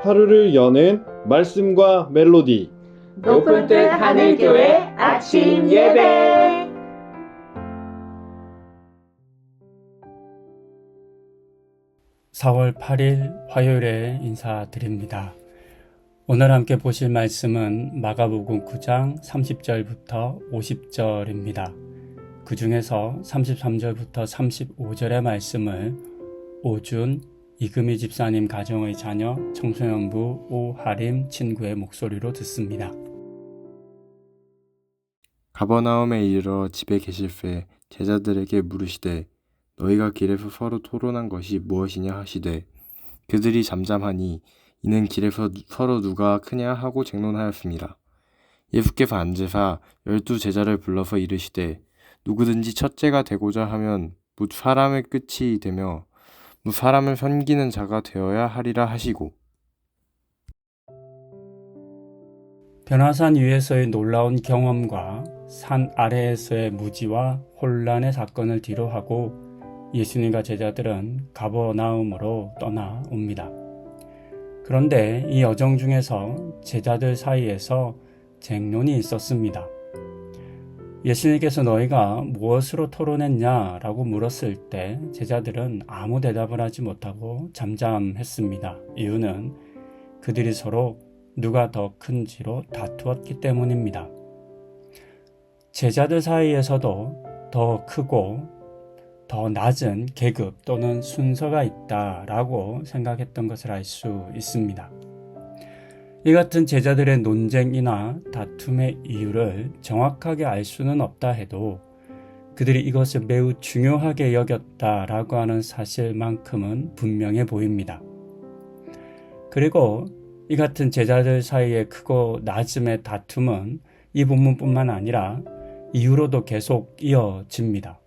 하루를 여는 말씀과 멜로디. 높은 뜻 하늘교회 아침 예배. (4월 8일) 화요일에 인사드립니다. 오늘 함께 보실 말씀은 마가복음 9장 30절부터 50절입니다. 그 중에서 33절부터 35절의 말씀을 오준 이금희 집사님 가정의 자녀 청소년부 오하림 친구의 목소리로 듣습니다. 가버나움에 이르러 집에 계실 때 제자들에게 물으시되 너희가 길에서 서로 토론한 것이 무엇이냐 하시되 그들이 잠잠하니 이는 길에서 서로 누가 크냐 하고 쟁론하였습니다. 예수께서 앉으사 12 제자를 불러서 이르시되 누구든지 첫째가 되고자 하면 묻 사람의 끝이 되며 묻 사람을 섬기는 자가 되어야 하리라 하시고 변화산 위에서의 놀라운 경험과 산 아래에서의 무지와 혼란의 사건을 뒤로하고 예수님과 제자들은 가버나움으로 떠나옵니다. 그런데 이 여정 중에서 제자들 사이에서 쟁론이 있었습니다. 예수님께서 너희가 무엇으로 토론했냐라고 물었을 때 제자들은 아무 대답을 하지 못하고 잠잠했습니다. 이유는 그들이 서로 누가 더 큰지로 다투었기 때문입니다. 제자들 사이에서도 더 크고 더 낮은 계급 또는 순서가 있다라고 생각했던 것을 알 수 있습니다. 이 같은 제자들의 논쟁이나 다툼의 이유를 정확하게 알 수는 없다 해도 그들이 이것을 매우 중요하게 여겼다라고 하는 사실만큼은 분명해 보입니다. 그리고 이 같은 제자들 사이의 크고 낮음의 다툼은 이 본문뿐만 아니라 이후로도 계속 이어집니다.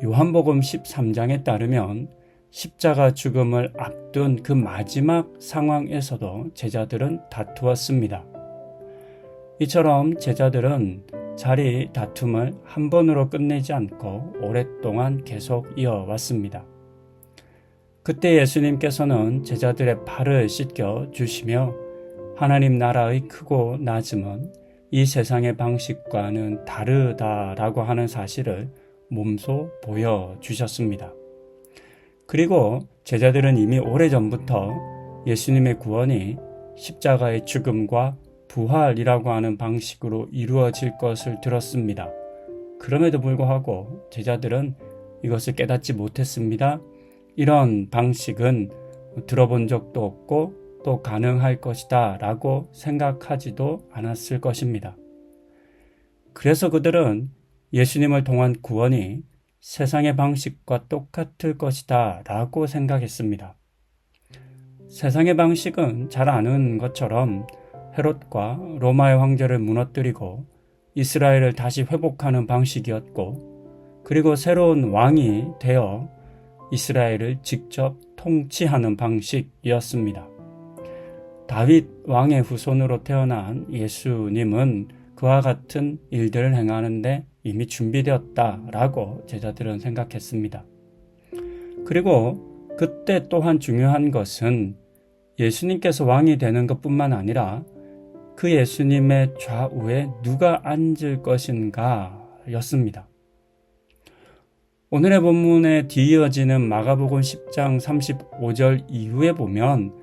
요한복음 13장에 따르면 십자가 죽음을 앞둔 그 마지막 상황에서도 제자들은 다투었습니다. 이처럼 제자들은 자리 다툼을 한 번으로 끝내지 않고 오랫동안 계속 이어왔습니다. 그때 예수님께서는 제자들의 발을 씻겨 주시며 하나님 나라의 크고 낮음은 이 세상의 방식과는 다르다라고 하는 사실을 몸소 보여주셨습니다. 그리고 제자들은 이미 오래전부터 예수님의 구원이 십자가의 죽음과 부활이라고 하는 방식으로 이루어질 것을 들었습니다. 그럼에도 불구하고 제자들은 이것을 깨닫지 못했습니다. 이런 방식은 들어본 적도 없고 또 가능할 것이다 라고 생각하지도 않았을 것입니다. 그래서 그들은 예수님을 통한 구원이 세상의 방식과 똑같을 것이다 라고 생각했습니다. 세상의 방식은 잘 아는 것처럼 헤롯과 로마의 황제를 무너뜨리고 이스라엘을 다시 회복하는 방식이었고 그리고 새로운 왕이 되어 이스라엘을 직접 통치하는 방식이었습니다. 다윗 왕의 후손으로 태어난 예수님은 그와 같은 일들을 행하는데 이미 준비되었다라고 제자들은 생각했습니다. 그리고 그때 또한 중요한 것은 예수님께서 왕이 되는 것뿐만 아니라 그 예수님의 좌우에 누가 앉을 것인가 였습니다. 오늘의 본문에 뒤이어지는 마가복음 10장 35절 이후에 보면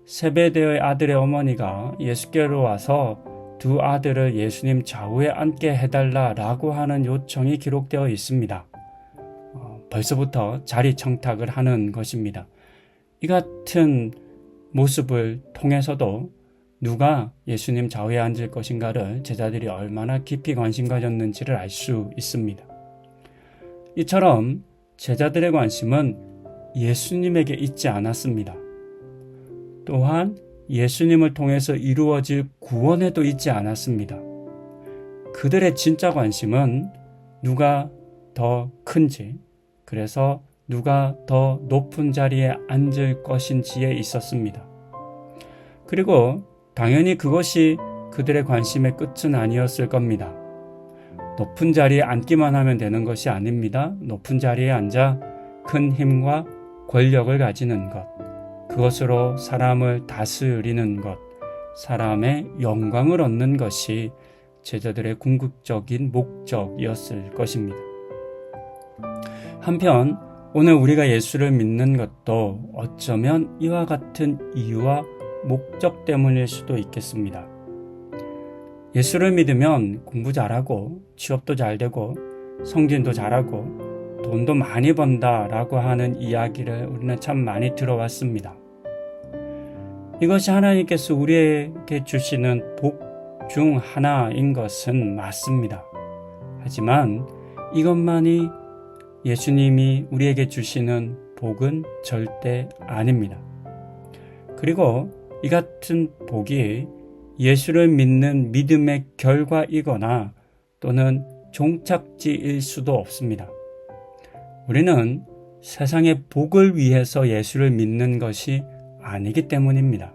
세베대의 아들의 어머니가 예수께로 와서 두 아들을 예수님 좌우에 앉게 해달라라고 하는 요청이 기록되어 있습니다. 벌써부터 자리 청탁을 하는 것입니다. 이 같은 모습을 통해서도 누가 예수님 좌우에 앉을 것인가를 제자들이 얼마나 깊이 관심 가졌는지를 알 수 있습니다. 이처럼 제자들의 관심은 예수님에게 있지 않았습니다. 또한 예수님을 통해서 이루어질 구원에도 있지 않았습니다. 그들의 진짜 관심은 누가 더 큰지, 그래서 누가 더 높은 자리에 앉을 것인지에 있었습니다. 그리고 당연히 그것이 그들의 관심의 끝은 아니었을 겁니다. 높은 자리에 앉기만 하면 되는 것이 아닙니다. 높은 자리에 앉아 큰 힘과 권력을 가지는 것, 그 그것으로 사람을 다스리는 것, 사람의 영광을 얻는 것이 제자들의 궁극적인 목적이었을 것입니다. 한편 오늘 우리가 예수를 믿는 것도 어쩌면 이와 같은 이유와 목적 때문일 수도 있겠습니다. 예수를 믿으면 공부 잘하고 취업도 잘 되고 성진도 잘하고 돈도 많이 번다라고 하는 이야기를 우리는 참 많이 들어왔습니다. 이것이 하나님께서 우리에게 주시는 복 중 하나인 것은 맞습니다. 하지만 이것만이 예수님이 우리에게 주시는 복은 절대 아닙니다. 그리고 이 같은 복이 예수를 믿는 믿음의 결과이거나 또는 종착지일 수도 없습니다. 우리는 세상의 복을 위해서 예수를 믿는 것이 아니기 때문입니다.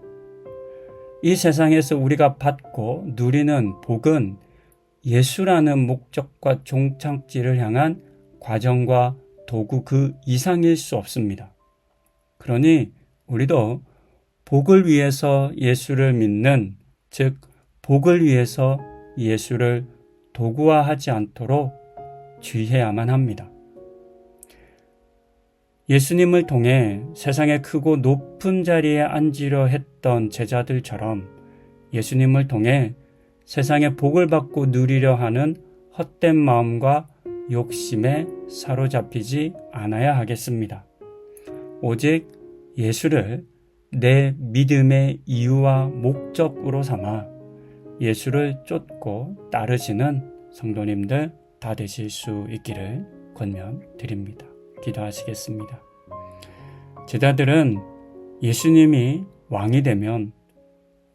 이 세상에서 우리가 받고 누리는 복은 예수라는 목적과 종착지를 향한 과정과 도구 그 이상일 수 없습니다. 그러니 우리도 복을 위해서 예수를 믿는, 즉 복을 위해서 예수를 도구화하지 않도록 주의해야만 합니다. 예수님을 통해 세상의 크고 높은 자리에 앉으려 했던 제자들처럼 예수님을 통해 세상의 복을 받고 누리려 하는 헛된 마음과 욕심에 사로잡히지 않아야 하겠습니다. 오직 예수를 내 믿음의 이유와 목적으로 삼아 예수를 쫓고 따르시는 성도님들 다 되실 수 있기를 권면드립니다. 기도하시겠습니다. 제자들은 예수님이 왕이 되면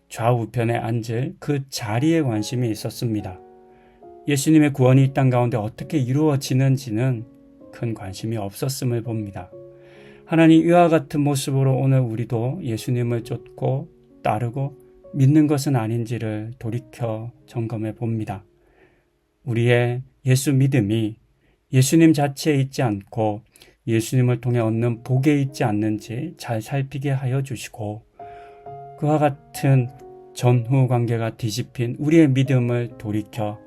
좌우편에 앉을 그 자리에 관심이 있었습니다. 예수님의 구원이 이 땅 가운데 어떻게 이루어지는지는 큰 관심이 없었음을 봅니다. 하나님, 이와 같은 모습으로 오늘 우리도 예수님을 쫓고 따르고 믿는 것은 아닌지를 돌이켜 점검해 봅니다. 우리의 예수 믿음이 예수님 자체에 있지 않고 예수님을 통해 얻는 복에 있지 않는지 잘 살피게 하여 주시고, 그와 같은 전후 관계가 뒤집힌 우리의 믿음을 돌이켜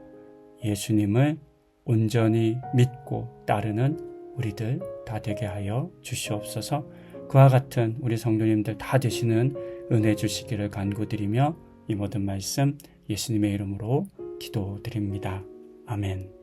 예수님을 온전히 믿고 따르는 우리들 다 되게 하여 주시옵소서. 그와 같은 우리 성도님들 다 되시는 은혜 주시기를 간구드리며 이 모든 말씀 예수님의 이름으로 기도드립니다. 아멘.